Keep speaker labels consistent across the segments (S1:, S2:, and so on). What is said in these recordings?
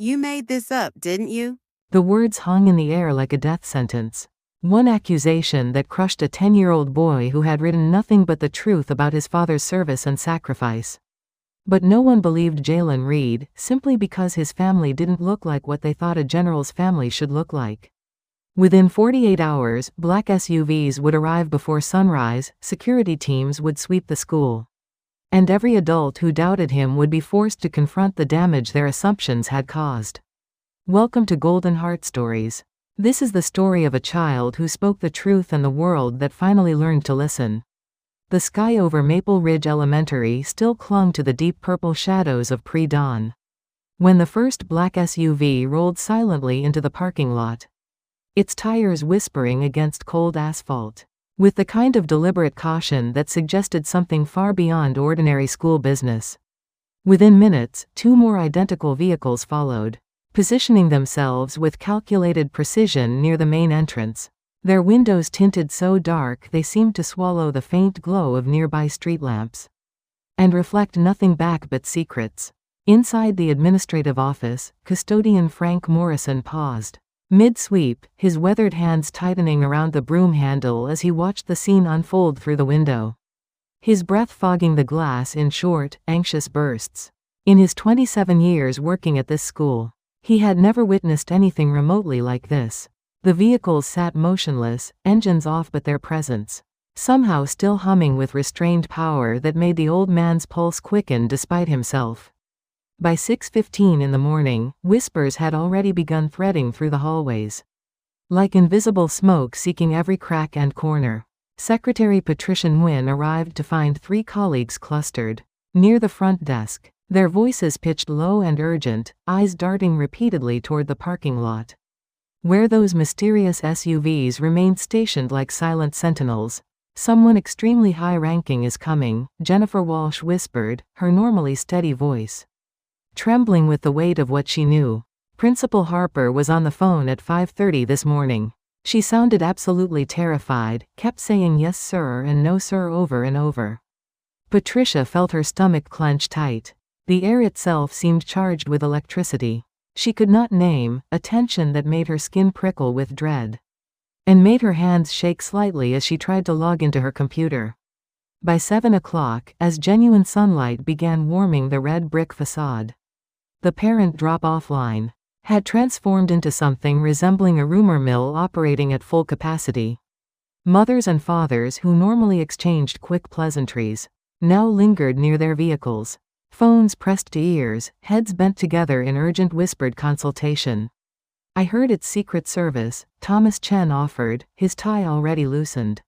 S1: You made this up, didn't you?
S2: The words hung in the air like a death sentence. One accusation that crushed a 10-year-old boy who had written nothing but the truth about his father's service and sacrifice. But no one believed Jalen Reed, simply because his family didn't look like what they thought a general's family should look like. Within 48 hours, black SUVs would arrive before sunrise, security teams would sweep the school. And every adult who doubted him would be forced to confront the damage their assumptions had caused. Welcome to Golden Heart Stories. This is the story of a child who spoke the truth and the world that finally learned to listen. The sky over Maple Ridge Elementary still clung to the deep purple shadows of pre-dawn. When the first black SUV rolled silently into the parking lot, its tires whispering against cold asphalt, with the kind of deliberate caution that suggested something far beyond ordinary school business. Within minutes, two more identical vehicles followed, positioning themselves with calculated precision near the main entrance, their windows tinted so dark they seemed to swallow the faint glow of nearby street lamps, and reflect nothing back but secrets. Inside the administrative office, custodian Frank Morrison paused, mid-sweep, his weathered hands tightening around the broom handle as he watched the scene unfold through the window, his breath fogging the glass in short, anxious bursts. In his 27 years working at this school, he had never witnessed anything remotely like this. The vehicles sat motionless, engines off, but their presence, somehow still humming with restrained power that made the old man's pulse quicken despite himself. By 6:15 in the morning, whispers had already begun threading through the hallways, like invisible smoke seeking every crack and corner. Secretary Patricia Nguyen arrived to find three colleagues clustered near the front desk, their voices pitched low and urgent, eyes darting repeatedly toward the parking lot, where those mysterious SUVs remained stationed like silent sentinels. "Someone extremely high-ranking is coming," Jennifer Walsh whispered, her normally steady voice trembling with the weight of what she knew. Principal Harper was on the phone at 5:30 this morning. She sounded absolutely terrified, kept saying yes sir and no sir over and over. Patricia felt her stomach clench tight. The air itself seemed charged with electricity she could not name, a tension that made her skin prickle with dread, and made her hands shake slightly as she tried to log into her computer. By 7 o'clock, as genuine sunlight began warming the red brick facade, the parent drop-off line had transformed into something resembling a rumor mill operating at full capacity. Mothers and fathers who normally exchanged quick pleasantries now lingered near their vehicles, phones pressed to ears, heads bent together in urgent whispered consultation. "I heard it's Secret Service," Thomas Chen offered, his tie already loosened,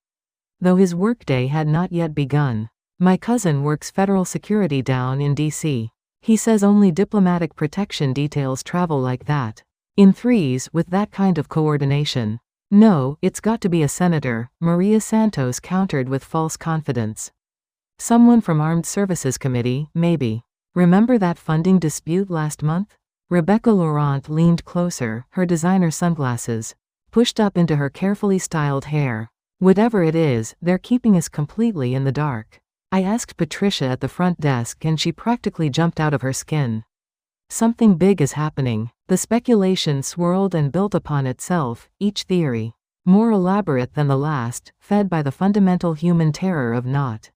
S2: though his workday had not yet begun. "My cousin works federal security down in D.C. He says only diplomatic protection details travel like that. In threes, with that kind of coordination." "No, it's got to be a senator," Maria Santos countered with false confidence. "Someone from Armed Services Committee, maybe. Remember that funding dispute last month?" Rebecca Laurent leaned closer, her designer sunglasses pushed up into her carefully styled hair. "Whatever it is, they're keeping us completely in the dark." I asked Patricia at the front desk and she practically jumped out of her skin. Something big is happening. The speculation swirled and built upon itself, each theory more elaborate than the last, fed by the fundamental human terror of not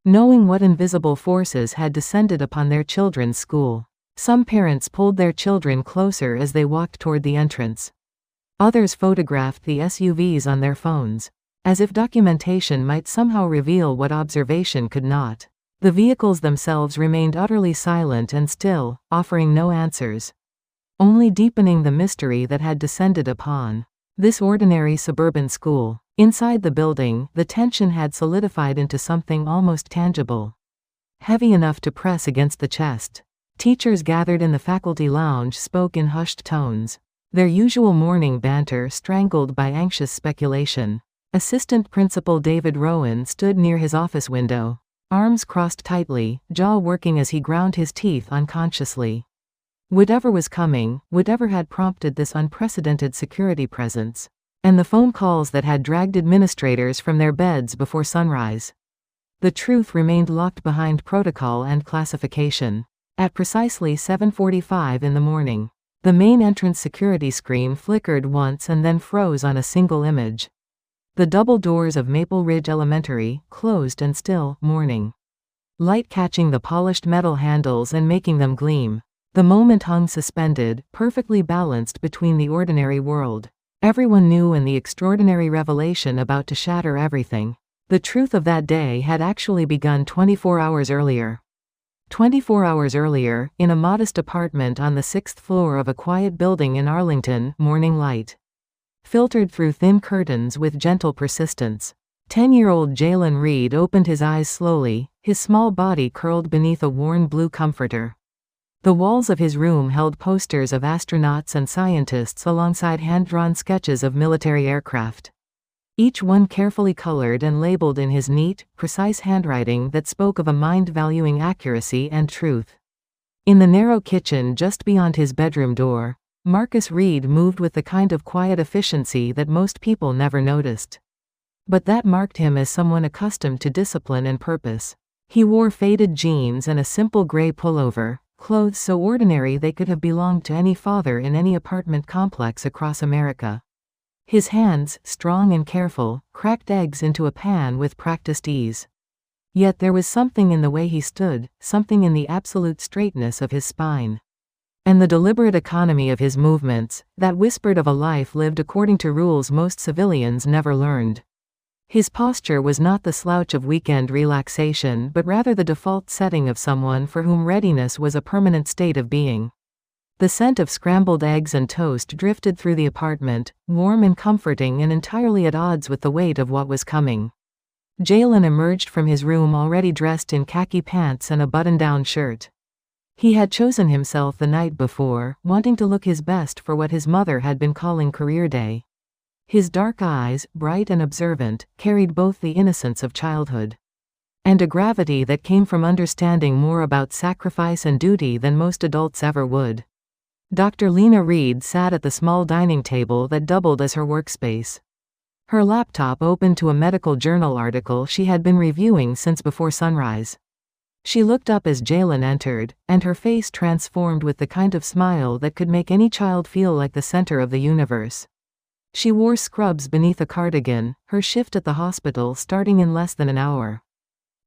S2: knowing what invisible forces had descended upon their children's school. Some parents pulled their children closer as they walked toward the entrance. Others photographed the SUVs on their phones, as if documentation might somehow reveal what observation could not. The vehicles themselves remained utterly silent and still, offering no answers, only deepening the mystery that had descended upon this ordinary suburban school. Inside the building, the tension had solidified into something almost tangible, heavy enough to press against the chest. Teachers gathered in the faculty lounge spoke in hushed tones, their usual morning banter strangled by anxious speculation. Assistant Principal David Rowan stood near his office window, arms crossed tightly, jaw working as he ground his teeth unconsciously. Whatever was coming, whatever had prompted this unprecedented security presence, and the phone calls that had dragged administrators from their beds before sunrise, the truth remained locked behind protocol and classification. At precisely 7:45 in the morning, The main entrance security screen flickered once and then froze on a single image. The double doors of Maple Ridge Elementary, closed and still, morning light catching the polished metal handles and making them gleam. The moment hung suspended, perfectly balanced between the ordinary world, everyone knew, and the extraordinary revelation about to shatter everything. The truth of that day had actually begun 24 hours earlier. 24 hours earlier, in a modest apartment on the 6th floor of a quiet building in Arlington, morning light filtered through thin curtains with gentle persistence. 10-year-old Jalen Reed opened his eyes slowly, his small body curled beneath a worn blue comforter. The walls of his room held posters of astronauts and scientists alongside hand-drawn sketches of military aircraft. Each one carefully colored and labeled in his neat, precise handwriting that spoke of a mind valuing accuracy and truth. In the narrow kitchen just beyond his bedroom door, Marcus Reed moved with the kind of quiet efficiency that most people never noticed. But that marked him as someone accustomed to discipline and purpose. He wore faded jeans and a simple gray pullover, clothes so ordinary they could have belonged to any father in any apartment complex across America. His hands, strong and careful, cracked eggs into a pan with practiced ease. Yet there was something in the way he stood, something in the absolute straightness of his spine, and the deliberate economy of his movements, that whispered of a life lived according to rules most civilians never learned. His posture was not the slouch of weekend relaxation, but rather the default setting of someone for whom readiness was a permanent state of being. The scent of scrambled eggs and toast drifted through the apartment, warm and comforting and entirely at odds with the weight of what was coming. Jalen emerged from his room already dressed in khaki pants and a button-down shirt. He had chosen himself the night before, wanting to look his best for what his mother had been calling career day. His dark eyes, bright and observant, carried both the innocence of childhood and a gravity that came from understanding more about sacrifice and duty than most adults ever would. Dr. Lena Reed sat at the small dining table that doubled as her workspace. Her laptop open to a medical journal article she had been reviewing since before sunrise. She looked up as Jalen entered, and her face transformed with the kind of smile that could make any child feel like the center of the universe. She wore scrubs beneath a cardigan, her shift at the hospital starting in less than an hour.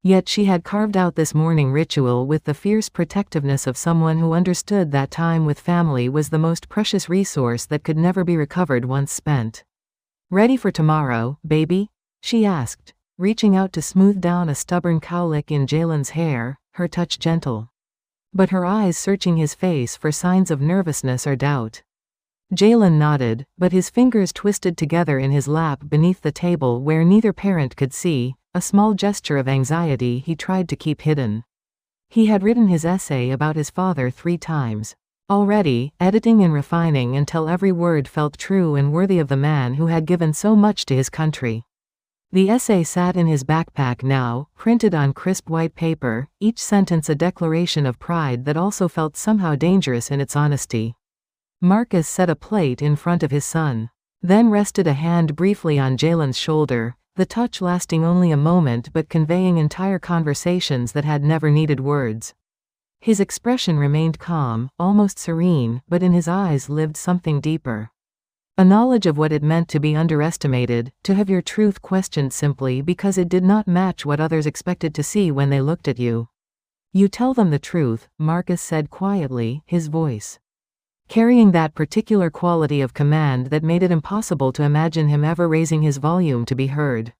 S2: Yet she had carved out this morning ritual with the fierce protectiveness of someone who understood that time with family was the most precious resource that could never be recovered once spent. "Ready for tomorrow, baby?" she asked, reaching out to smooth down a stubborn cowlick in Jalen's hair, her touch gentle, but her eyes searching his face for signs of nervousness or doubt. Jalen nodded, but his fingers twisted together in his lap beneath the table where neither parent could see, a small gesture of anxiety he tried to keep hidden. He had written his essay about his father 3 times already, editing and refining until every word felt true and worthy of the man who had given so much to his country. The essay sat in his backpack now, printed on crisp white paper, each sentence a declaration of pride that also felt somehow dangerous in its honesty. Marcus set a plate in front of his son, then rested a hand briefly on Jalen's shoulder, the touch lasting only a moment but conveying entire conversations that had never needed words. His expression remained calm, almost serene, but in his eyes lived something deeper. A knowledge of what it meant to be underestimated, to have your truth questioned simply because it did not match what others expected to see when they looked at you. "You tell them the truth," Marcus said quietly, his voice carrying that particular quality of command that made it impossible to imagine him ever raising his volume to be heard.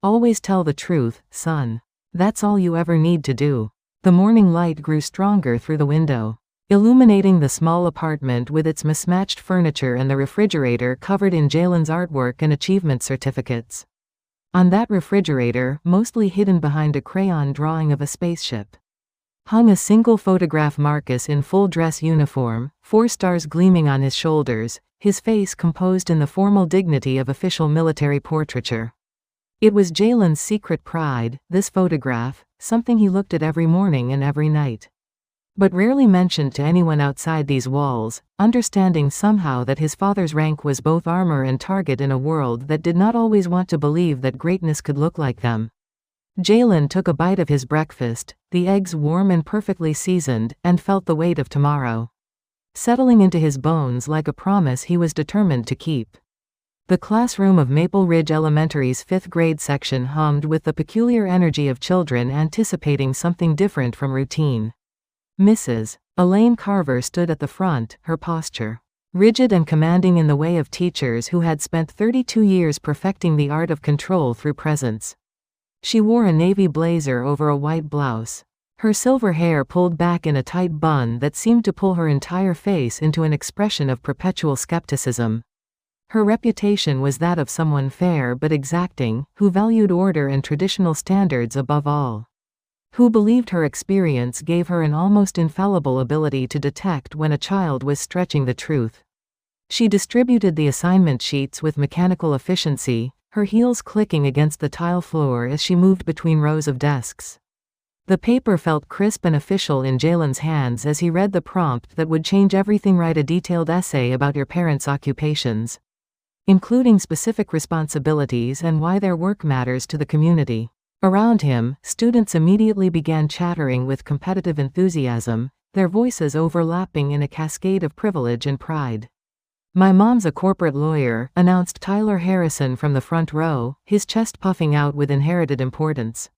S2: "Always tell the truth, son. That's all you ever need to do." The morning light grew stronger through the window, illuminating the small apartment with its mismatched furniture and the refrigerator covered in Jalen's artwork and achievement certificates. On that refrigerator, mostly hidden behind a crayon drawing of a spaceship, hung a single photograph: Marcus in full dress uniform, 4 stars gleaming on his shoulders, his face composed in the formal dignity of official military portraiture. It was Jalen's secret pride, this photograph, something he looked at every morning and every night, but rarely mentioned to anyone outside these walls, understanding somehow that his father's rank was both armor and target in a world that did not always want to believe that greatness could look like them. Jalen took a bite of his breakfast, the eggs warm and perfectly seasoned, and felt the weight of tomorrow. settling into his bones like a promise he was determined to keep. The classroom of Maple Ridge Elementary's 5th grade section hummed with the peculiar energy of children anticipating something different from routine. Mrs. Elaine Carver stood at the front, her posture rigid and commanding in the way of teachers who had spent 32 years perfecting the art of control through presence. She wore a navy blazer over a white blouse. Her silver hair pulled back in a tight bun that seemed to pull her entire face into an expression of perpetual skepticism. Her reputation was that of someone fair but exacting, who valued order and traditional standards above all. Who believed her experience gave her an almost infallible ability to detect when a child was stretching the truth. She distributed the assignment sheets with mechanical efficiency, her heels clicking against the tile floor as she moved between rows of desks. The paper felt crisp and official in Jalen's hands as he read the prompt that would change everything. Write a detailed essay about your parents' occupations, including specific responsibilities and why their work matters to the community. Around him, students immediately began chattering with competitive enthusiasm, their voices overlapping in a cascade of privilege and pride. "My mom's a corporate lawyer," announced Tyler Harrison from the front row, his chest puffing out with inherited importance.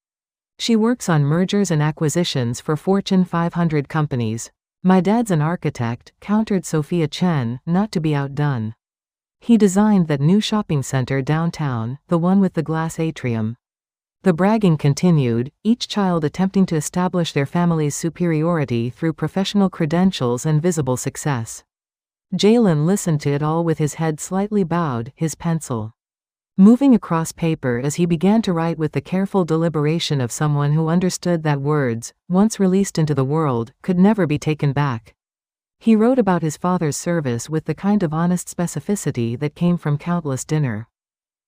S2: "She works on mergers and acquisitions for Fortune 500 companies." "My dad's an architect," countered Sophia Chen, not to be outdone. "He designed that new shopping center downtown, the one with the glass atrium." The bragging continued, each child attempting to establish their family's superiority through professional credentials and visible success. Jalen listened to it all with his head slightly bowed, his pencil moving across paper as he began to write with the careful deliberation of someone who understood that words, once released into the world, could never be taken back. He wrote about his father's service with the kind of honest specificity that came from countless dinner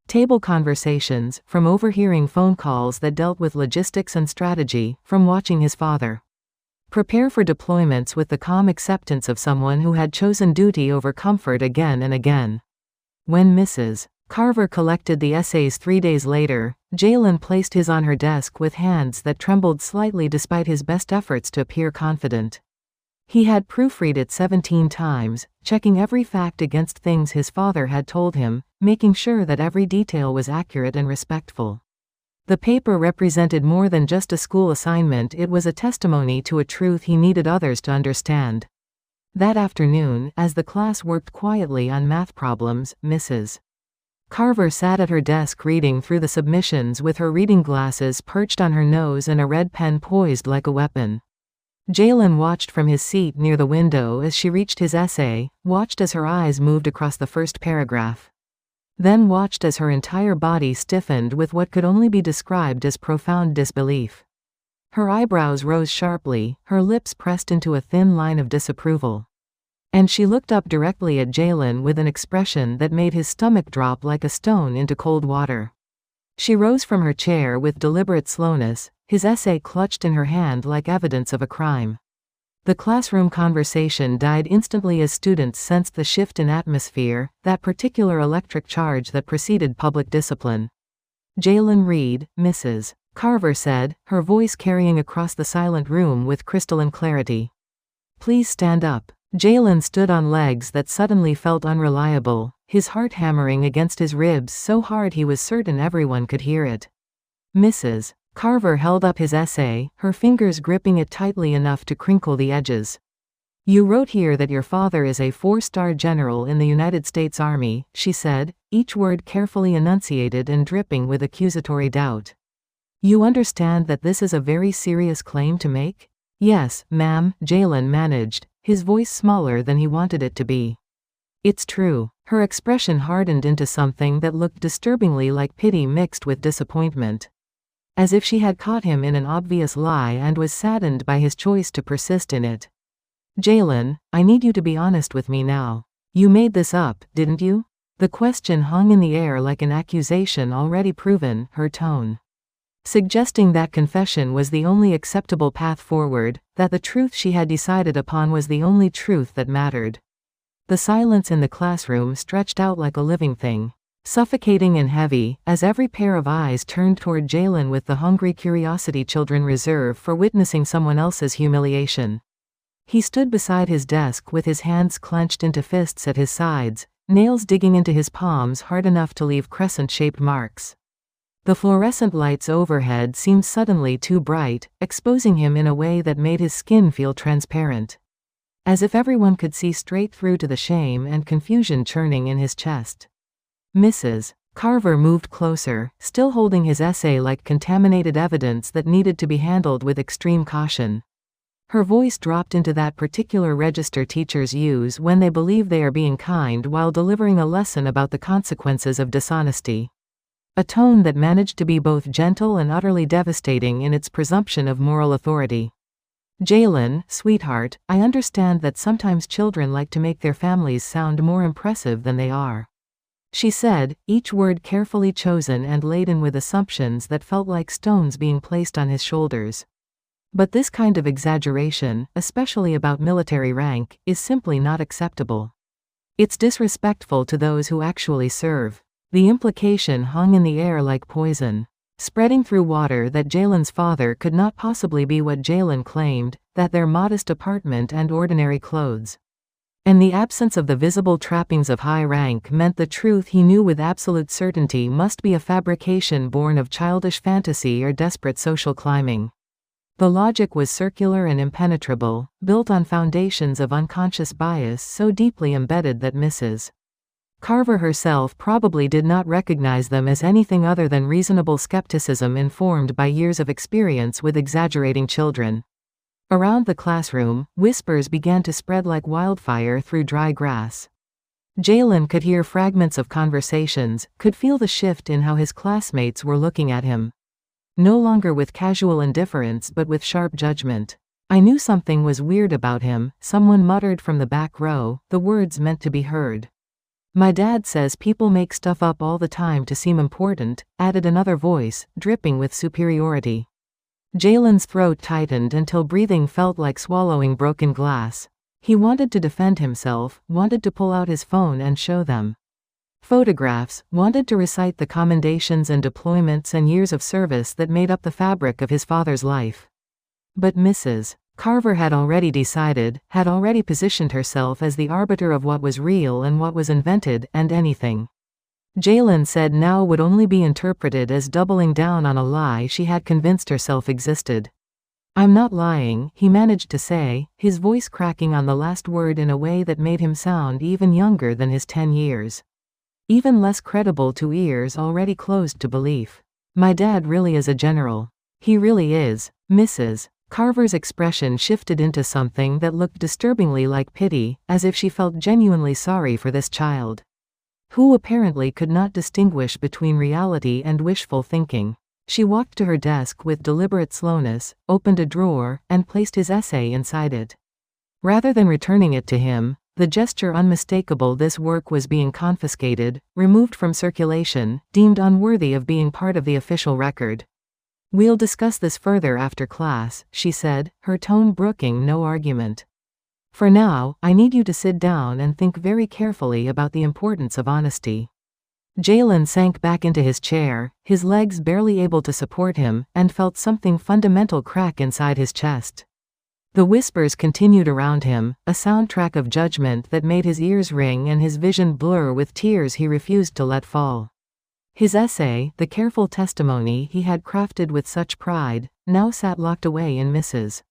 S2: table conversations, from overhearing phone calls that dealt with logistics and strategy, from watching his father prepare for deployments with the calm acceptance of someone who had chosen duty over comfort again and again. When Mrs. Carver collected the essays 3 days later, Jalen placed his on her desk with hands that trembled slightly despite his best efforts to appear confident. He had proofread it 17 times, checking every fact against things his father had told him, making sure that every detail was accurate and respectful. The paper represented more than just a school assignment. It was a testimony to a truth he needed others to understand. That afternoon, as the class worked quietly on math problems, Mrs. Carver sat at her desk reading through the submissions with her reading glasses perched on her nose and a red pen poised like a weapon. Jalen watched from his seat near the window as she reached his essay, watched as her eyes moved across the first paragraph. Then watched as her entire body stiffened with what could only be described as profound disbelief. Her eyebrows rose sharply, her lips pressed into a thin line of disapproval. And she looked up directly at Jalen with an expression that made his stomach drop like a stone into cold water. She rose from her chair with deliberate slowness, his essay clutched in her hand like evidence of a crime. The classroom conversation died instantly as students sensed the shift in atmosphere, that particular electric charge that preceded public discipline. "Jalen Reed," Mrs. Carver said, her voice carrying across the silent room with crystalline clarity. "Please stand up." Jalen stood on legs that suddenly felt unreliable, his heart hammering against his ribs so hard he was certain everyone could hear it. Mrs. Carver held up his essay, her fingers gripping it tightly enough to crinkle the edges. "You wrote here that your father is a 4-star general in the United States Army," she said, each word carefully enunciated and dripping with accusatory doubt. "You understand that this is a very serious claim to make?" "Yes, ma'am," Jalen managed, his voice smaller than he wanted it to be. "It's true." Her expression hardened into something that looked disturbingly like pity mixed with disappointment. As if she had caught him in an obvious lie and was saddened by his choice to persist in it. "Jalen, I need you to be honest with me now. You made this up, didn't you?" The question hung in the air like an accusation already proven, her tone suggesting that confession was the only acceptable path forward, that the truth she had decided upon was the only truth that mattered. The silence in the classroom stretched out like a living thing, suffocating and heavy, as every pair of eyes turned toward Jalen with the hungry curiosity children reserve for witnessing someone else's humiliation. He stood beside his desk with his hands clenched into fists at his sides, nails digging into his palms hard enough to leave crescent-shaped marks. The fluorescent lights overhead seemed suddenly too bright, exposing him in a way that made his skin feel transparent. As if everyone could see straight through to the shame and confusion churning in his chest. Mrs. Carver moved closer, still holding his essay like contaminated evidence that needed to be handled with extreme caution. Her voice dropped into that particular register teachers use when they believe they are being kind while delivering a lesson about the consequences of dishonesty. A tone that managed to be both gentle and utterly devastating in its presumption of moral authority. Jalen, sweetheart, I understand that sometimes children like to make their families sound more impressive than they are. She said, each word carefully chosen and laden with assumptions that felt like stones being placed on his shoulders. But this kind of exaggeration, especially about military rank, is simply not acceptable. It's disrespectful to those who actually serve. The implication hung in the air like poison, spreading through water that Jalen's father could not possibly be what Jalen claimed, that their modest apartment and ordinary clothes. And the absence of the visible trappings of high rank meant the truth he knew with absolute certainty must be a fabrication born of childish fantasy or desperate social climbing. The logic was circular and impenetrable, built on foundations of unconscious bias so deeply embedded that Mrs. Carver herself probably did not recognize them as anything other than reasonable skepticism informed by years of experience with exaggerating children. Around the classroom, whispers began to spread like wildfire through dry grass. Jalen could hear fragments of conversations, could feel the shift in how his classmates were looking at him. No longer with casual indifference but with sharp judgment. I knew something was weird about him, someone muttered from the back row, the words meant to be heard. My dad says people make stuff up all the time to seem important, added another voice, dripping with superiority. Jalen's throat tightened until breathing felt like swallowing broken glass. He wanted to defend himself, wanted to pull out his phone and show them photographs, wanted to recite the commendations and deployments and years of service that made up the fabric of his father's life. But Mrs. Carver had already decided, had already positioned herself as the arbiter of what was real and what was invented, and anything Jalen said now would only be interpreted as doubling down on a lie she had convinced herself existed. I'm not lying, he managed to say, his voice cracking on the last word in a way that made him sound even younger than his 10 years. Even less credible to ears already closed to belief. My dad really is a general. He really is. Mrs. Carver's expression shifted into something that looked disturbingly like pity, as if she felt genuinely sorry for this child, who apparently could not distinguish between reality and wishful thinking. She walked to her desk with deliberate slowness, opened a drawer, and placed his essay inside it. Rather than returning it to him, the gesture unmistakable this work was being confiscated, removed from circulation, deemed unworthy of being part of the official record. We'll discuss this further after class, she said, her tone brooking no argument. For now, I need you to sit down and think very carefully about the importance of honesty. Jalen sank back into his chair, his legs barely able to support him, and felt something fundamental crack inside his chest. The whispers continued around him, a soundtrack of judgment that made his ears ring and his vision blur with tears he refused to let fall. His essay, the careful testimony he had crafted with such pride, now sat locked away in Mrs.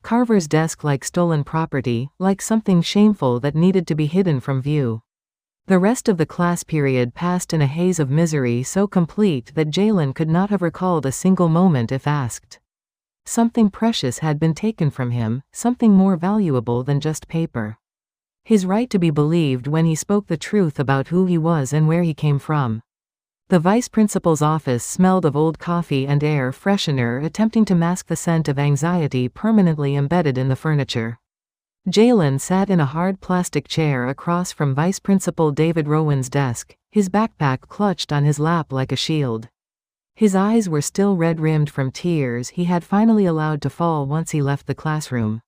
S2: Carver's desk like stolen property, like something shameful that needed to be hidden from view. The rest of the class period passed in a haze of misery so complete that Jalen could not have recalled a single moment if asked. Something precious had been taken from him, something more valuable than just paper. His right to be believed when he spoke the truth about who he was and where he came from. The vice principal's office smelled of old coffee and air freshener attempting to mask the scent of anxiety permanently embedded in the furniture. Jalen sat in a hard plastic chair across from Vice Principal David Rowan's desk, his backpack clutched on his lap like a shield. His eyes were still red-rimmed from tears he had finally allowed to fall once he left the classroom.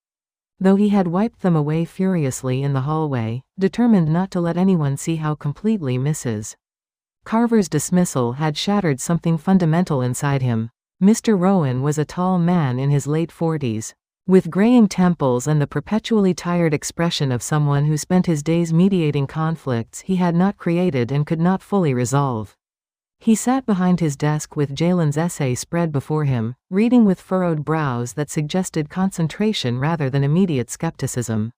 S2: Though he had wiped them away furiously in the hallway, determined not to let anyone see how completely Mrs. Carver's dismissal had shattered something fundamental inside him. Mr. Rowan was a tall man in his late 40s. With graying temples and the perpetually tired expression of someone who spent his days mediating conflicts he had not created and could not fully resolve. He sat behind his desk with Jalen's essay spread before him, reading with furrowed brows that suggested concentration rather than immediate skepticism.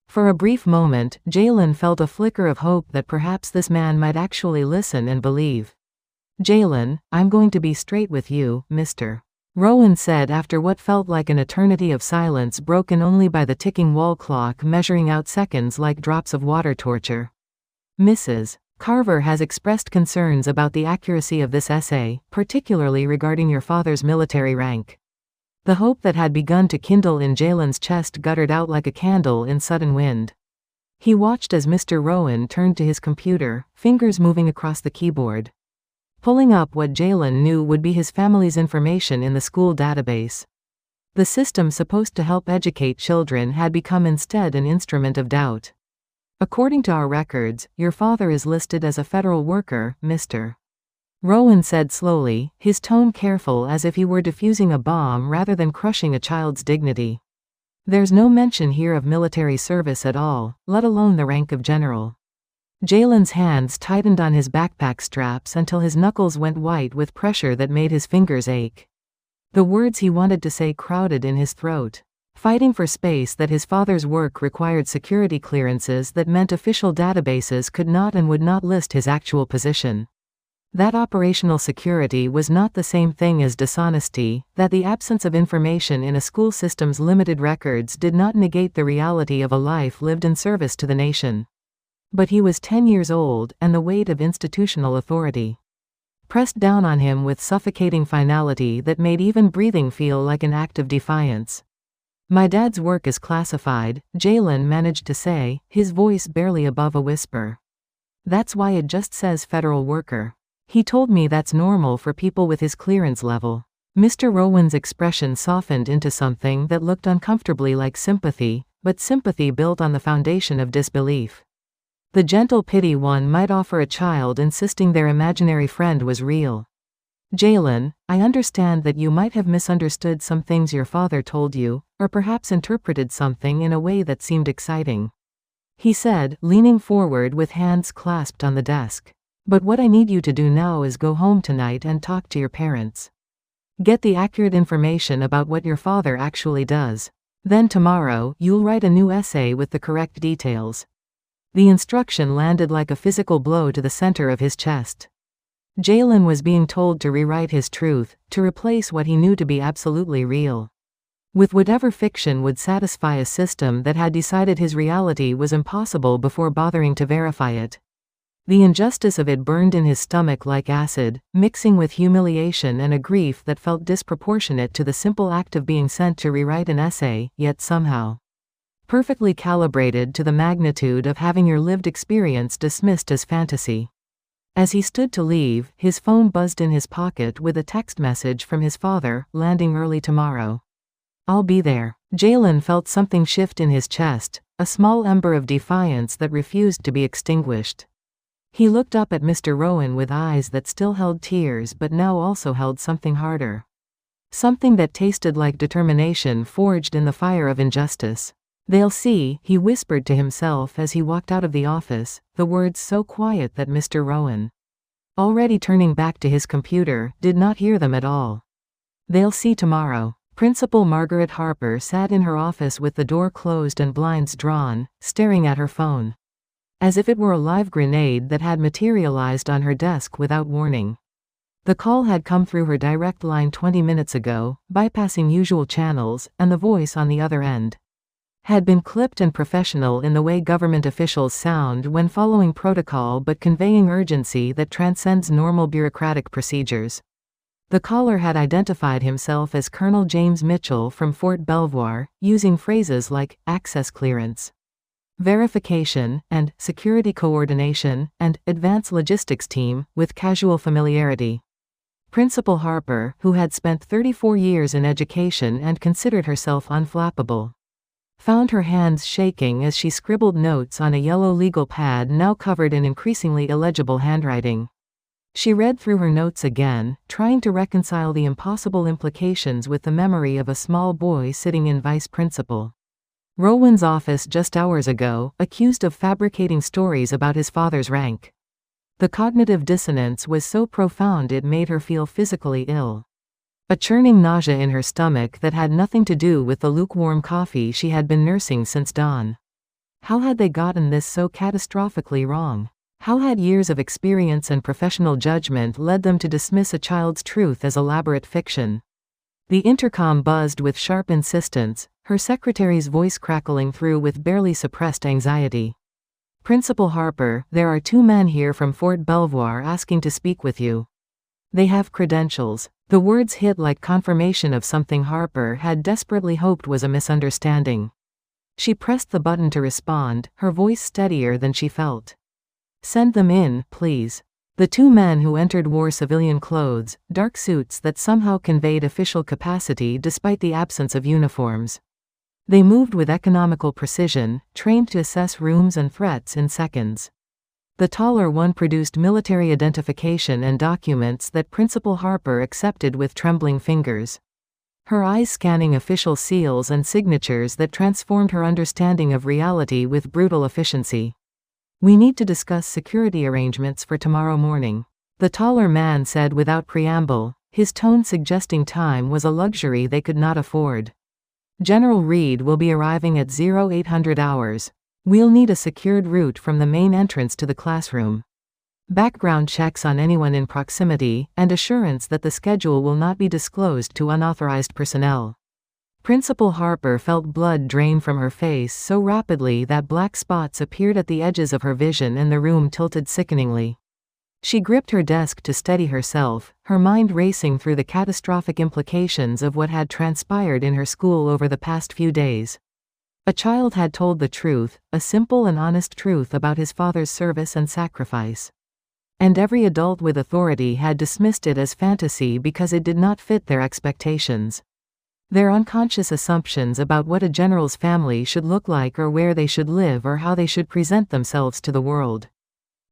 S2: For a brief moment, Jalen felt a flicker of hope that perhaps this man might actually listen and believe. "Jalen, I'm going to be straight with you, Mr. Rowan said after what felt like an eternity of silence broken only by the ticking wall clock measuring out seconds like drops of water torture. "Mrs. Carver has expressed concerns about the accuracy of this essay, particularly regarding your father's military rank." The hope that had begun to kindle in Jalen's chest guttered out like a candle in sudden wind. He watched as Mr. Rowan turned to his computer, fingers moving across the keyboard, pulling up what Jalen knew would be his family's information in the school database. The system supposed to help educate children had become instead an instrument of doubt. "According to our records, your father is listed as a federal worker, Mr. Rowan said slowly, his tone careful as if he were defusing a bomb rather than crushing a child's dignity. "There's no mention here of military service at all, let alone the rank of general." Jalen's hands tightened on his backpack straps until his knuckles went white with pressure that made his fingers ache. The words he wanted to say crowded in his throat. Fighting for space that his father's work required security clearances that meant official databases could not and would not list his actual position. That operational security was not the same thing as dishonesty, that the absence of information in a school system's limited records did not negate the reality of a life lived in service to the nation. But he was 10 years old, and the weight of institutional authority pressed down on him with suffocating finality that made even breathing feel like an act of defiance. "My dad's work is classified," Jalen managed to say, his voice barely above a whisper. "That's why it just says federal worker. He told me that's normal for people with his clearance level." Mr. Rowan's expression softened into something that looked uncomfortably like sympathy, but sympathy built on the foundation of disbelief. The gentle pity one might offer a child insisting their imaginary friend was real. "Jalen, I understand that you might have misunderstood some things your father told you, or perhaps interpreted something in a way that seemed exciting," he said, leaning forward with hands clasped on the desk. "But what I need you to do now is go home tonight and talk to your parents. Get the accurate information about what your father actually does. Then tomorrow, you'll write a new essay with the correct details." The instruction landed like a physical blow to the center of his chest. Jalen was being told to rewrite his truth, to replace what he knew to be absolutely real with whatever fiction would satisfy a system that had decided his reality was impossible before bothering to verify it. The injustice of it burned in his stomach like acid, mixing with humiliation and a grief that felt disproportionate to the simple act of being sent to rewrite an essay, yet somehow perfectly calibrated to the magnitude of having your lived experience dismissed as fantasy. As he stood to leave, his phone buzzed in his pocket with a text message from his father, landing early tomorrow. "I'll be there." Jalen felt something shift in his chest, a small ember of defiance that refused to be extinguished. He looked up at Mr. Rowan with eyes that still held tears but now also held something harder. Something that tasted like determination forged in the fire of injustice. "They'll see," he whispered to himself as he walked out of the office, the words so quiet that Mr. Rowan, already turning back to his computer, did not hear them at all. "They'll see tomorrow." Principal Margaret Harper sat in her office with the door closed and blinds drawn, staring at her phone, as if it were a live grenade that had materialized on her desk without warning. The call had come through her direct line 20 minutes ago, bypassing usual channels, and the voice on the other end had been clipped and professional in the way government officials sound when following protocol but conveying urgency that transcends normal bureaucratic procedures. The caller had identified himself as Colonel James Mitchell from Fort Belvoir, using phrases like access clearance, verification, and security coordination, and advanced logistics team, with casual familiarity. Principal Harper, who had spent 34 years in education and considered herself unflappable, found her hands shaking as she scribbled notes on a yellow legal pad now covered in increasingly illegible handwriting. She read through her notes again, trying to reconcile the impossible implications with the memory of a small boy sitting in vice principal Rowan's office just hours ago, accused of fabricating stories about his father's rank. The cognitive dissonance was so profound it made her feel physically ill. A churning nausea in her stomach that had nothing to do with the lukewarm coffee she had been nursing since dawn. How had they gotten this so catastrophically wrong? How had years of experience and professional judgment led them to dismiss a child's truth as elaborate fiction? The intercom buzzed with sharp insistence, her secretary's voice crackling through with barely suppressed anxiety. "Principal Harper, there are 2 men here from Fort Belvoir asking to speak with you. They have credentials." The words hit like confirmation of something Harper had desperately hoped was a misunderstanding. She pressed the button to respond, her voice steadier than she felt. "Send them in, please." The 2 men who entered wore civilian clothes, dark suits that somehow conveyed official capacity despite the absence of uniforms. They moved with economical precision, trained to assess rooms and threats in seconds. The taller one produced military identification and documents that Principal Harper accepted with trembling fingers. Her eyes scanning official seals and signatures that transformed her understanding of reality with brutal efficiency. "We need to discuss security arrangements for tomorrow morning," the taller man said without preamble, his tone suggesting time was a luxury they could not afford. "General Reed will be arriving at 0800 hours. We'll need a secured route from the main entrance to the classroom. Background checks on anyone in proximity, and assurance that the schedule will not be disclosed to unauthorized personnel." Principal Harper felt blood drain from her face so rapidly that black spots appeared at the edges of her vision and the room tilted sickeningly. She gripped her desk to steady herself, her mind racing through the catastrophic implications of what had transpired in her school over the past few days. A child had told the truth, a simple and honest truth about his father's service and sacrifice. And every adult with authority had dismissed it as fantasy because it did not fit their expectations. Their unconscious assumptions about what a general's family should look like or where they should live or how they should present themselves to the world.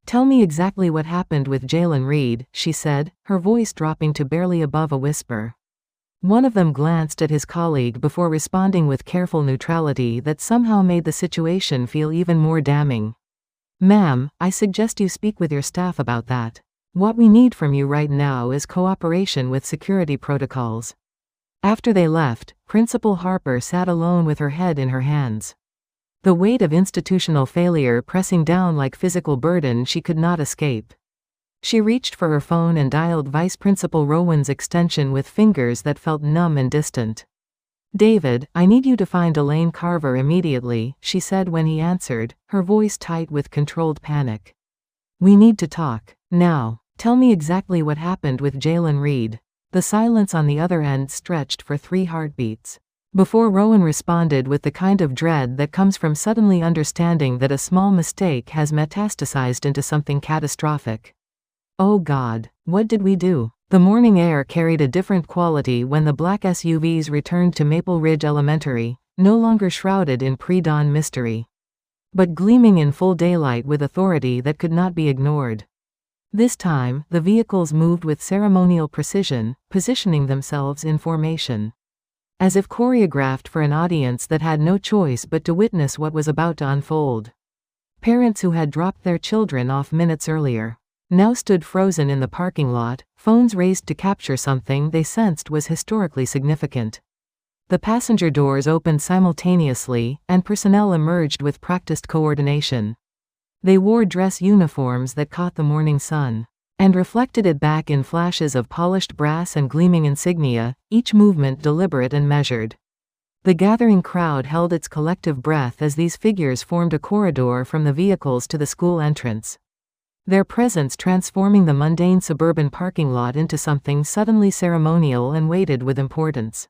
S2: "Tell me exactly what happened with Jalen Reed," she said, her voice dropping to barely above a whisper. One of them glanced at his colleague before responding with careful neutrality that somehow made the situation feel even more damning. "Ma'am, I suggest you speak with your staff about that. What we need from you right now is cooperation with security protocols." After they left, Principal Harper sat alone with her head in her hands. The weight of institutional failure pressing down like physical burden she could not escape. She reached for her phone and dialed Vice Principal Rowan's extension with fingers that felt numb and distant. "David, I need you to find Elaine Carver immediately," she said when he answered, her voice tight with controlled panic. "We need to talk. Now. Tell me exactly what happened with Jalen Reed." The silence on the other end stretched for 3 heartbeats. Before Rowan responded with the kind of dread that comes from suddenly understanding that a small mistake has metastasized into something catastrophic. "Oh God, what did we do?" The morning air carried a different quality when the black SUVs returned to Maple Ridge Elementary, no longer shrouded in pre-dawn mystery, but gleaming in full daylight with authority that could not be ignored. This time, the vehicles moved with ceremonial precision, positioning themselves in formation, as if choreographed for an audience that had no choice but to witness what was about to unfold. Parents who had dropped their children off minutes earlier now stood frozen in the parking lot, phones raised to capture something they sensed was historically significant. The passenger doors opened simultaneously, and personnel emerged with practiced coordination. They wore dress uniforms that caught the morning sun and reflected it back in flashes of polished brass and gleaming insignia, each movement deliberate and measured. The gathering crowd held its collective breath as these figures formed a corridor from the vehicles to the school entrance, their presence transforming the mundane suburban parking lot into something suddenly ceremonial and weighted with importance.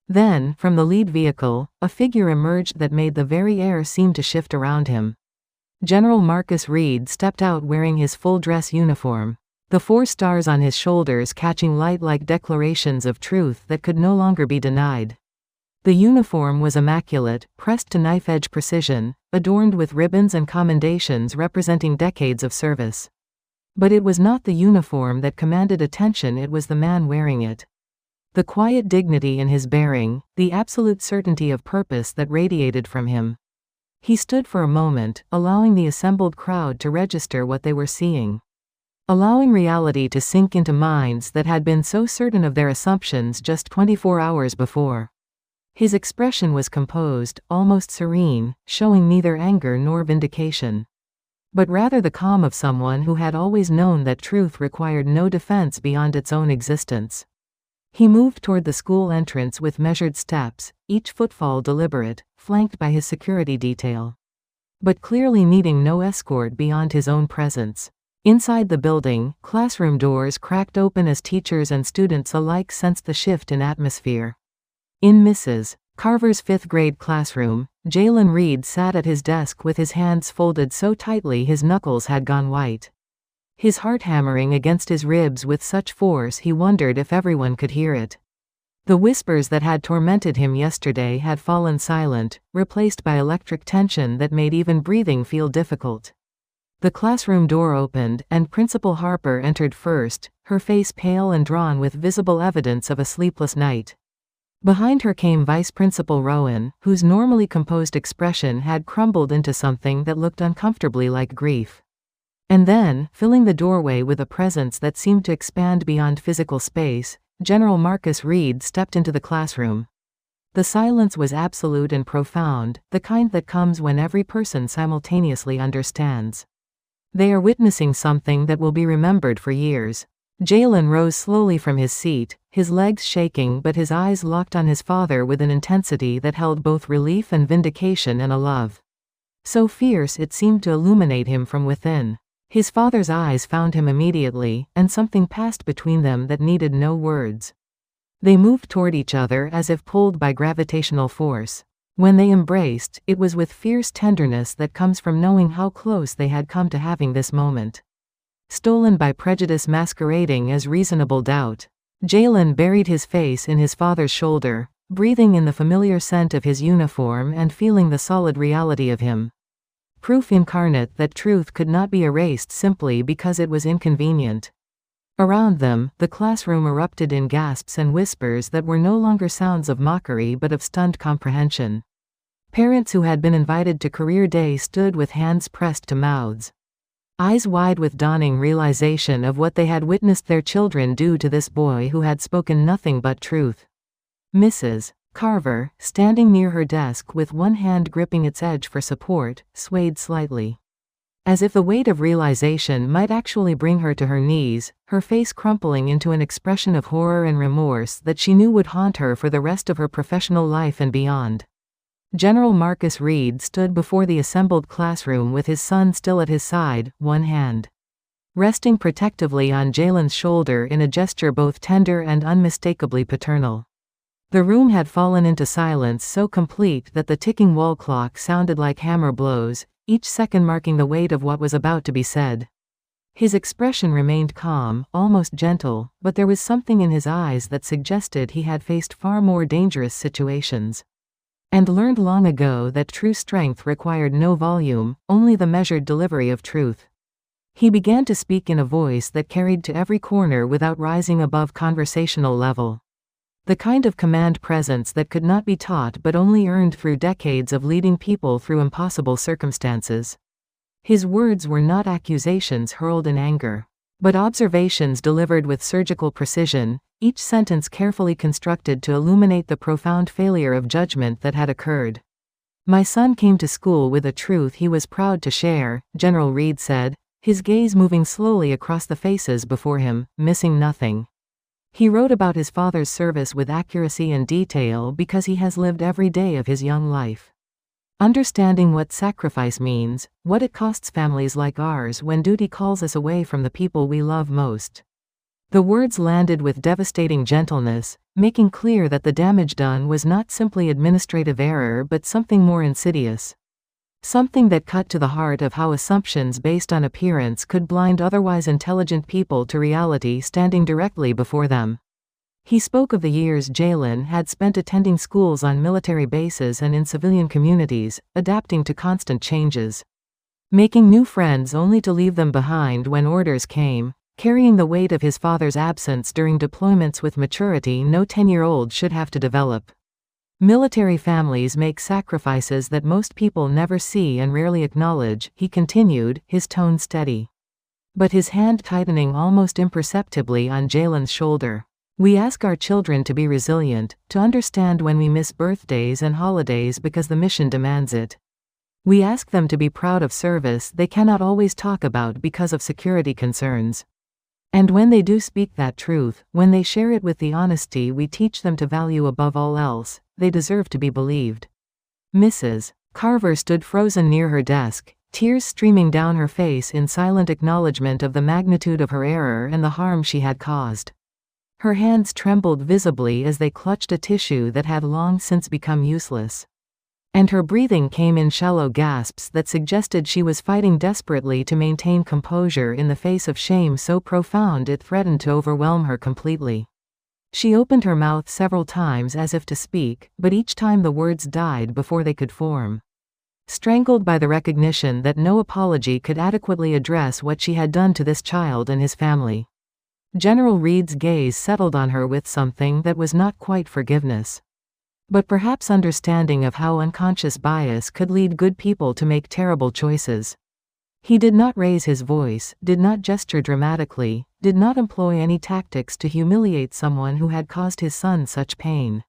S2: Then, from the lead vehicle, a figure emerged that made the very air seem to shift around him. General Marcus Reed stepped out wearing his full-dress uniform, the 4 stars on his shoulders catching light like declarations of truth that could no longer be denied. The uniform was immaculate, pressed to knife-edge precision, adorned with ribbons and commendations representing decades of service. But it was not the uniform that commanded attention, it was the man wearing it. The quiet dignity in his bearing, the absolute certainty of purpose that radiated from him. He stood for a moment, allowing the assembled crowd to register what they were seeing. Allowing reality to sink into minds that had been so certain of their assumptions just 24 hours before. His expression was composed, almost serene, showing neither anger nor vindication. But rather the calm of someone who had always known that truth required no defense beyond its own existence. He moved toward the school entrance with measured steps, each footfall deliberate, flanked by his security detail. But clearly needing no escort beyond his own presence. Inside the building, classroom doors cracked open as teachers and students alike sensed the shift in atmosphere. In Mrs. Carver's fifth-grade classroom, Jalen Reed sat at his desk with his hands folded so tightly his knuckles had gone white. His heart hammering against his ribs with such force he wondered if everyone could hear it. The whispers that had tormented him yesterday had fallen silent, replaced by electric tension that made even breathing feel difficult. The classroom door opened, and Principal Harper entered first, her face pale and drawn with visible evidence of a sleepless night. Behind her came Vice Principal Rowan, whose normally composed expression had crumbled into something that looked uncomfortably like grief. And then, filling the doorway with a presence that seemed to expand beyond physical space, General Marcus Reed stepped into the classroom. The silence was absolute and profound, the kind that comes when every person simultaneously understands. They are witnessing something that will be remembered for years. Jalen rose slowly from his seat, his legs shaking but his eyes locked on his father with an intensity that held both relief and vindication and a love so fierce it seemed to illuminate him from within. His father's eyes found him immediately, and something passed between them that needed no words. They moved toward each other as if pulled by gravitational force. When they embraced, it was with fierce tenderness that comes from knowing how close they had come to having this moment. Stolen by prejudice masquerading as reasonable doubt. Jalen buried his face in his father's shoulder, breathing in the familiar scent of his uniform and feeling the solid reality of him. Proof incarnate that truth could not be erased simply because it was inconvenient. Around them, the classroom erupted in gasps and whispers that were no longer sounds of mockery but of stunned comprehension. Parents who had been invited to career day stood with hands pressed to mouths. Eyes wide with dawning realization of what they had witnessed their children do to this boy who had spoken nothing but truth. Mrs. Carver, standing near her desk with one hand gripping its edge for support, swayed slightly. As if the weight of realization might actually bring her to her knees, her face crumpling into an expression of horror and remorse that she knew would haunt her for the rest of her professional life and beyond. General Marcus Reed stood before the assembled classroom with his son still at his side, one hand resting protectively on Jalen's shoulder in a gesture both tender and unmistakably paternal. The room had fallen into silence so complete that the ticking wall clock sounded like hammer blows, each second marking the weight of what was about to be said. His expression remained calm, almost gentle, but there was something in his eyes that suggested he had faced far more dangerous situations. And learned long ago that true strength required no volume, only the measured delivery of truth. He began to speak in a voice that carried to every corner without rising above conversational level. The kind of command presence that could not be taught but only earned through decades of leading people through impossible circumstances. His words were not accusations hurled in anger, but observations delivered with surgical precision, each sentence carefully constructed to illuminate the profound failure of judgment that had occurred. My son came to school with a truth he was proud to share, General Reed said, his gaze moving slowly across the faces before him, missing nothing. He wrote about his father's service with accuracy and detail because he has lived every day of his young life. Understanding what sacrifice means, what it costs families like ours when duty calls us away from the people we love most. The words landed with devastating gentleness, making clear that the damage done was not simply administrative error but something more insidious. Something that cut to the heart of how assumptions based on appearance could blind otherwise intelligent people to reality standing directly before them. He spoke of the years Jalen had spent attending schools on military bases and in civilian communities, adapting to constant changes. making new friends only to leave them behind when orders came, carrying the weight of his father's absence during deployments with maturity no 10-year-old should have to develop. Military families make sacrifices that most people never see and rarely acknowledge, he continued, his tone steady. But his hand tightening almost imperceptibly on Jalen's shoulder. We ask our children to be resilient, to understand when we miss birthdays and holidays because the mission demands it. We ask them to be proud of service they cannot always talk about because of security concerns. And when they do speak that truth, when they share it with the honesty we teach them to value above all else, they deserve to be believed. Mrs. Carver stood frozen near her desk, tears streaming down her face in silent acknowledgement of the magnitude of her error and the harm she had caused. Her hands trembled visibly as they clutched a tissue that had long since become useless. And her breathing came in shallow gasps that suggested she was fighting desperately to maintain composure in the face of shame so profound it threatened to overwhelm her completely. She opened her mouth several times as if to speak, but each time the words died before they could form. Strangled by the recognition that no apology could adequately address what she had done to this child and his family. General Reed's gaze settled on her with something that was not quite forgiveness, but perhaps understanding of how unconscious bias could lead good people to make terrible choices. He did not raise his voice, did not gesture dramatically, did not employ any tactics to humiliate someone who had caused his son such pain.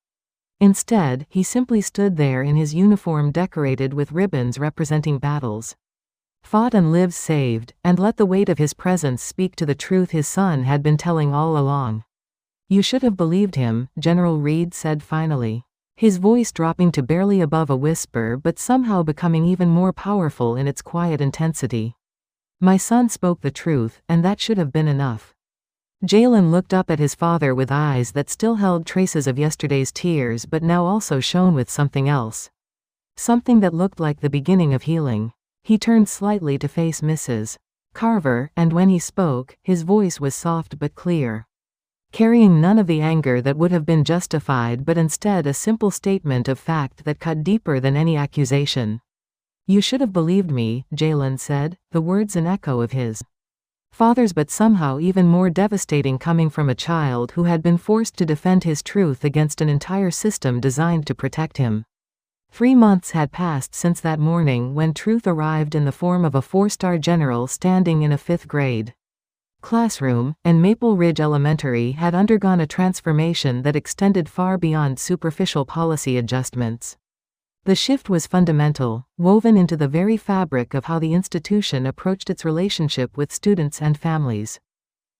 S2: Instead, he simply stood there in his uniform decorated with ribbons representing battles fought and lives saved, and let the weight of his presence speak to the truth his son had been telling all along. "You should have believed him," General Reed said finally, his voice dropping to barely above a whisper but somehow becoming even more powerful in its quiet intensity. "My son spoke the truth, and that should have been enough." Jalen looked up at his father with eyes that still held traces of yesterday's tears but now also shone with something else. Something that looked like the beginning of healing. He turned slightly to face Mrs. Carver, and when he spoke, his voice was soft but clear, carrying none of the anger that would have been justified but instead a simple statement of fact that cut deeper than any accusation. "You should have believed me," Jalen said, the words an echo of his father's but somehow even more devastating coming from a child who had been forced to defend his truth against an entire system designed to protect him. 3 months had passed since that morning when truth arrived in the form of a 4-star general standing in a 5th grade classroom, and Maple Ridge Elementary had undergone a transformation that extended far beyond superficial policy adjustments. The shift was fundamental, woven into the very fabric of how the institution approached its relationship with students and families,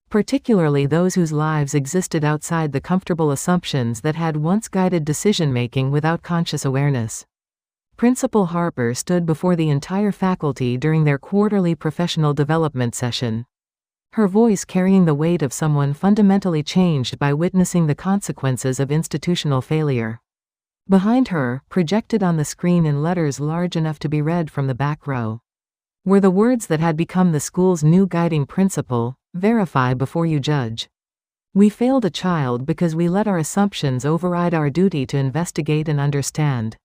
S2: particularly those whose lives existed outside the comfortable assumptions that had once guided decision-making without conscious awareness. Principal Harper stood before the entire faculty during their quarterly professional development session, her voice carrying the weight of someone fundamentally changed by witnessing the consequences of institutional failure. Behind her, projected on the screen in letters large enough to be read from the back row, were the words that had become the school's new guiding principle: verify before you judge. "We failed a child because we let our assumptions override our duty to investigate and understand,"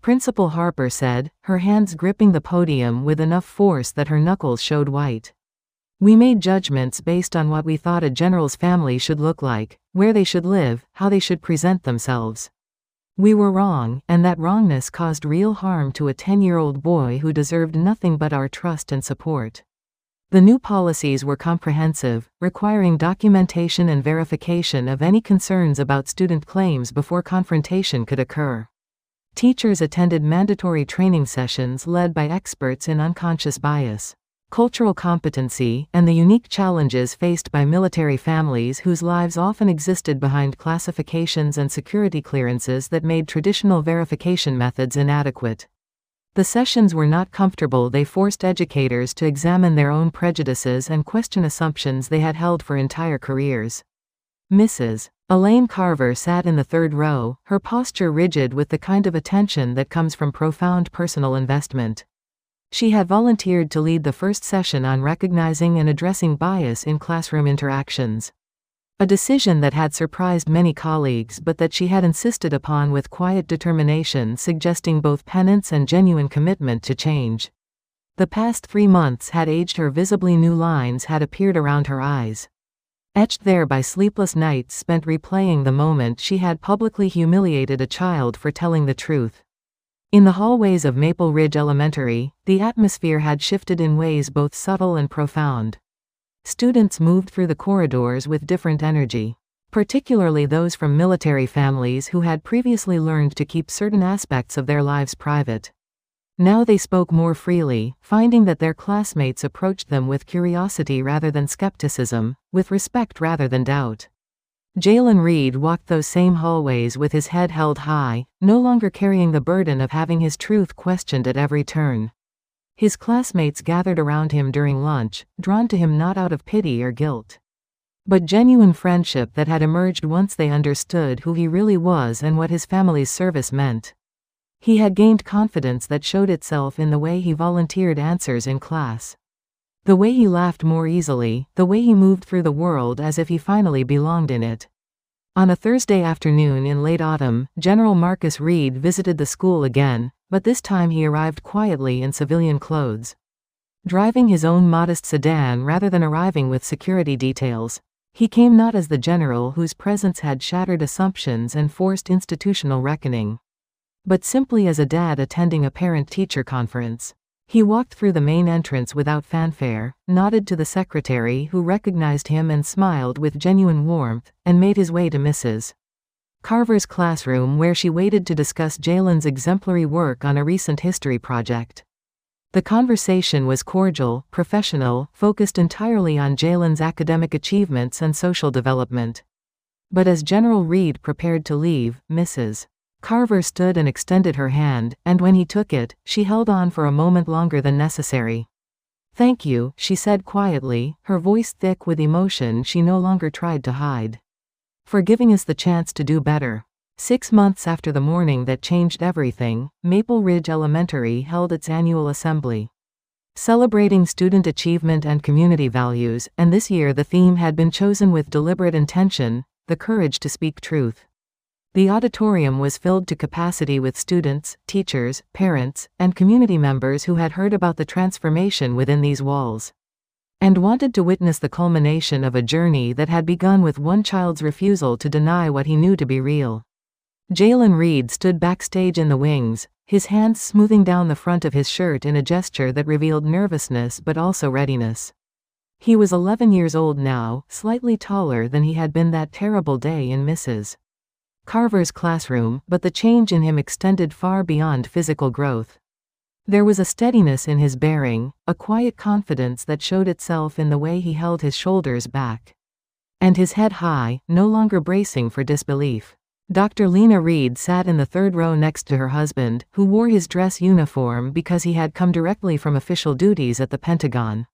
S2: Principal Harper said, her hands gripping the podium with enough force that her knuckles showed white. "We made judgments based on what we thought a general's family should look like, where they should live, how they should present themselves. We were wrong, and that wrongness caused real harm to a 10-year-old boy who deserved nothing but our trust and support." The new policies were comprehensive, requiring documentation and verification of any concerns about student claims before confrontation could occur. Teachers attended mandatory training sessions led by experts in unconscious bias, cultural competency, and the unique challenges faced by military families whose lives often existed behind classifications and security clearances that made traditional verification methods inadequate. The sessions were not comfortable. They forced educators to examine their own prejudices and question assumptions they had held for entire careers. Mrs. Elaine Carver sat in the 3rd row, her posture rigid with the kind of attention that comes from profound personal investment. She had volunteered to lead the first session on recognizing and addressing bias in classroom interactions, a decision that had surprised many colleagues but that she had insisted upon with quiet determination, suggesting both penance and genuine commitment to change. The past 3 months had aged her. Visibly new lines had appeared around her eyes, etched there by sleepless nights spent replaying the moment she had publicly humiliated a child for telling the truth. In the hallways of Maple Ridge Elementary, the atmosphere had shifted in ways both subtle and profound. Students moved through the corridors with different energy, particularly those from military families who had previously learned to keep certain aspects of their lives private. Now they spoke more freely, finding that their classmates approached them with curiosity rather than skepticism, with respect rather than doubt. Jalen Reed walked those same hallways with his head held high, no longer carrying the burden of having his truth questioned at every turn. His classmates gathered around him during lunch, drawn to him not out of pity or guilt, but genuine friendship that had emerged once they understood who he really was and what his family's service meant. He had gained confidence that showed itself in the way he volunteered answers in class, the way he laughed more easily, the way he moved through the world as if he finally belonged in it. On a Thursday afternoon in late autumn, General Marcus Reed visited the school again, but this time he arrived quietly in civilian clothes, driving his own modest sedan rather than arriving with security details. He came not as the general whose presence had shattered assumptions and forced institutional reckoning, but simply as a dad attending a parent-teacher conference. He walked through the main entrance without fanfare, nodded to the secretary who recognized him and smiled with genuine warmth, and made his way to Mrs. Carver's classroom where she waited to discuss Jalen's exemplary work on a recent history project. The conversation was cordial, professional, focused entirely on Jalen's academic achievements and social development. But as General Reed prepared to leave, Mrs. Carver stood and extended her hand, and when he took it, she held on for a moment longer than necessary. "Thank you," she said quietly, her voice thick with emotion she no longer tried to hide, "for giving us the chance to do better." 6 months after the morning that changed everything, Maple Ridge Elementary held its annual assembly, celebrating student achievement and community values, and this year the theme had been chosen with deliberate intention: the courage to speak truth. The auditorium was filled to capacity with students, teachers, parents, and community members who had heard about the transformation within these walls, and wanted to witness the culmination of a journey that had begun with one child's refusal to deny what he knew to be real. Jalen Reed stood backstage in the wings, his hands smoothing down the front of his shirt in a gesture that revealed nervousness but also readiness. He was 11 years old now, slightly taller than he had been that terrible day in Mrs. Carver's classroom, but the change in him extended far beyond physical growth. There was a steadiness in his bearing, a quiet confidence that showed itself in the way he held his shoulders back, and his head high, no longer bracing for disbelief. Dr. Lena Reed sat in the third row next to her husband, who wore his dress uniform because he had come directly from official duties at the Pentagon.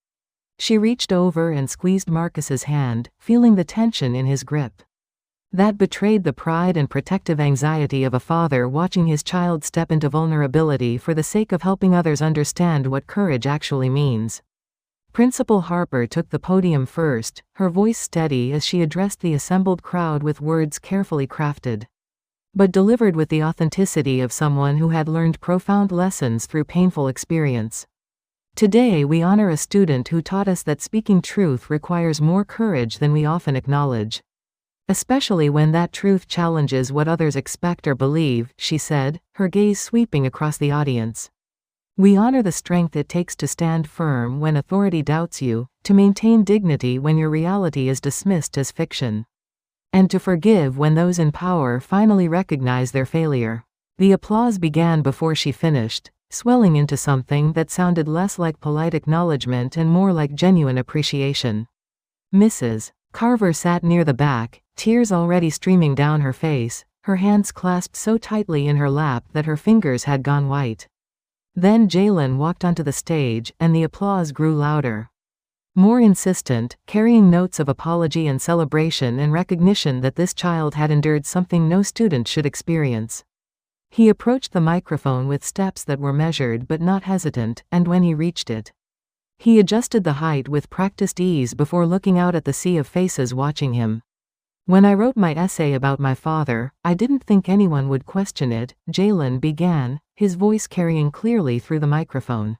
S2: She reached over and squeezed Marcus's hand, feeling the tension in his grip. That betrayed the pride and protective anxiety of a father watching his child step into vulnerability for the sake of helping others understand what courage actually means. Principal Harper took the podium first, her voice steady as she addressed the assembled crowd with words carefully crafted, but delivered with the authenticity of someone who had learned profound lessons through painful experience. "Today we honor a student who taught us that speaking truth requires more courage than we often acknowledge, especially when that truth challenges what others expect or believe," she said, her gaze sweeping across the audience. "We honor the strength it takes to stand firm when authority doubts you, to maintain dignity when your reality is dismissed as fiction, and to forgive when those in power finally recognize their failure." The applause began before she finished, swelling into something that sounded less like polite acknowledgement and more like genuine appreciation. Mrs. Carver sat near the back, tears already streaming down her face, her hands clasped so tightly in her lap that her fingers had gone white. Then Jalen walked onto the stage, and the applause grew louder, more insistent, carrying notes of apology and celebration and recognition that this child had endured something no student should experience. He approached the microphone with steps that were measured but not hesitant, and when he reached it, he adjusted the height with practiced ease before looking out at the sea of faces watching him. "When I wrote my essay about my father, I didn't think anyone would question it," Jalen began, his voice carrying clearly through the microphone.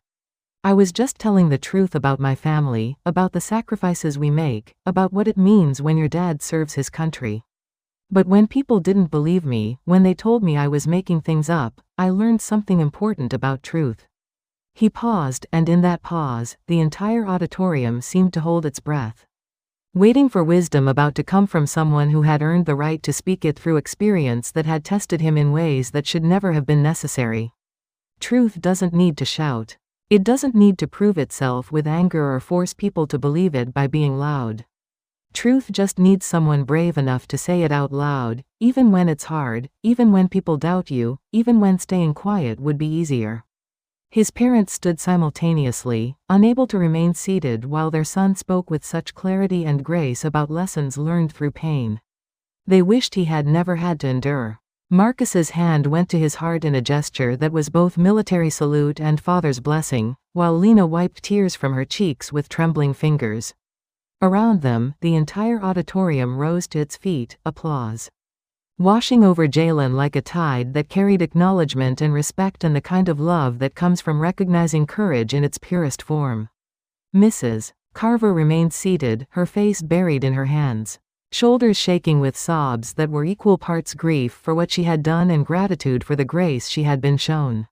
S2: I was just telling the truth about my family, about the sacrifices we make, about what it means when your dad serves his country. But when people didn't believe me, when they told me I was making things up, I learned something important about truth." He paused, and in that pause, the entire auditorium seemed to hold its breath, waiting for wisdom about to come from someone who had earned the right to speak it through experience that had tested him in ways that should never have been necessary. Truth doesn't need to shout. It doesn't need to prove itself with anger or force people to believe it by being loud. Truth just needs someone brave enough to say it out loud, even when it's hard, even when people doubt you, even when staying quiet would be easier. His parents stood simultaneously, unable to remain seated while their son spoke with such clarity and grace about lessons learned through pain they wished he had never had to endure. Marcus's hand went to his heart in a gesture that was both military salute and father's blessing, while Lena wiped tears from her cheeks with trembling fingers. Around them, the entire auditorium rose to its feet, applause washing over Jalen like a tide that carried acknowledgement and respect and the kind of love that comes from recognizing courage in its purest form. Mrs. Carver remained seated, her face buried in her hands, shoulders shaking with sobs that were equal parts grief for what she had done and gratitude for the grace she had been shown.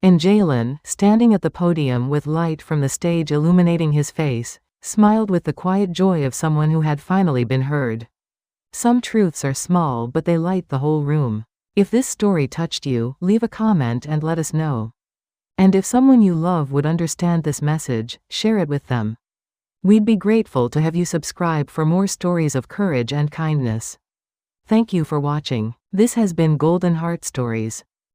S2: And Jalen, standing at the podium with light from the stage illuminating his face, smiled with the quiet joy of someone who had finally been heard. Some truths are small but they light the whole room. If this story touched you, leave a comment and let us know. And if someone you love would understand this message, share it with them. We'd be grateful to have you subscribe for more stories of courage and kindness. Thank you for watching. This has been Golden Heart Stories.